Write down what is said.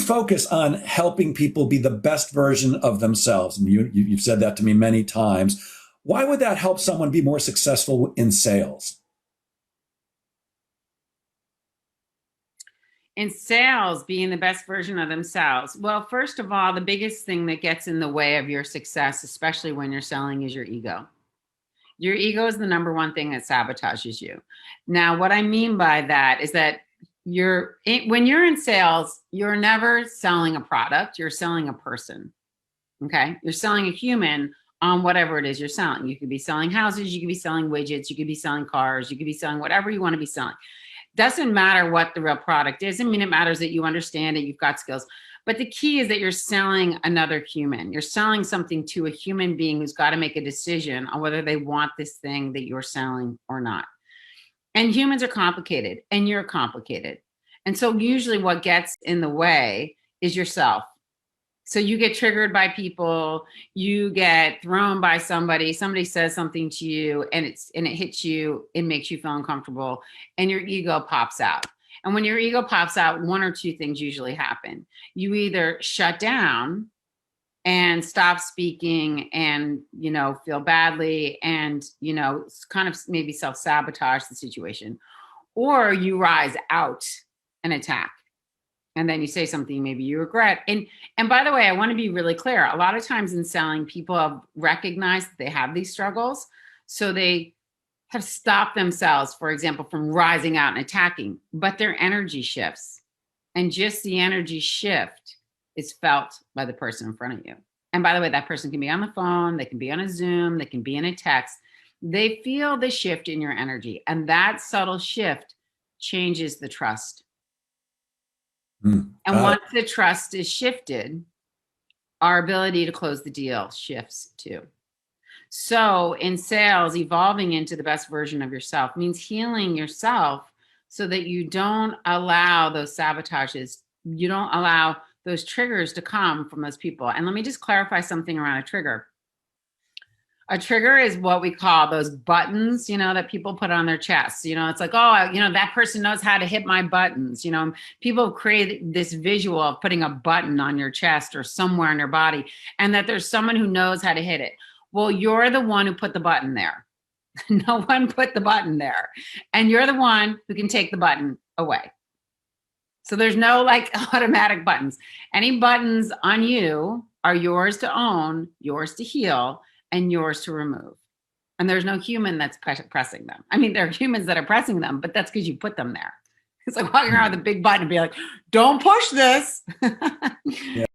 focus on helping people be the best version of themselves, and you've said that to me many times, why would that help someone be more successful in sales? In sales, being the best version of themselves. Well, first of all, the biggest thing that gets in the way of your success, especially when you're selling, is your ego. Your ego is the number one thing that sabotages you. Now, what I mean by that is that when you're in sales, you're never selling a product, you're selling a person. Okay? You're selling a human on whatever it is you're selling. You could be selling houses, you could be selling widgets, you could be selling cars, you could be selling whatever you want to be selling. Doesn't matter what the real product is. I mean, it matters that you understand it, you've got skills. But the key is that you're selling another human. You're selling something to a human being who's got to make a decision on whether they want this thing that you're selling or not. And humans are complicated, and you're complicated. And so usually what gets in the way is yourself. So you get triggered by people, you get thrown by somebody says something to you, and it hits you, it makes you feel uncomfortable, and your ego pops out. And when your ego pops out, one or two things usually happen. You either shut down and stop speaking and, feel badly and, kind of maybe self-sabotage the situation, or you rise out and attack. And then you say something maybe you regret. And by the way, I want to be really clear. A lot of times in selling, people have recognized that they have these struggles. So they have stopped themselves, for example, from rising out and attacking, but their energy shifts. And just the energy shift is felt by the person in front of you. And by the way, that person can be on the phone, they can be on a Zoom, they can be in a text. They feel the shift in your energy. And that subtle shift changes the trust. And once the trust is shifted, our ability to close the deal shifts too. So in sales, evolving into the best version of yourself means healing yourself so that you don't allow those sabotages, you don't allow those triggers to come from those people. And let me just clarify something around a trigger. A trigger is what we call those buttons, that people put on their chests. It's like, oh, that person knows how to hit my buttons. People create this visual of putting a button on your chest or somewhere in your body, and that there's someone who knows how to hit it. Well, you're the one who put the button there. No one put the button there. And you're the one who can take the button away. So there's no automatic buttons. Any buttons on you are yours to own, yours to heal, and yours to remove. And there's no human that's pressing them. I mean, there are humans that are pressing them, but that's because you put them there. It's like walking around with a big button and be like, don't push this. Yeah.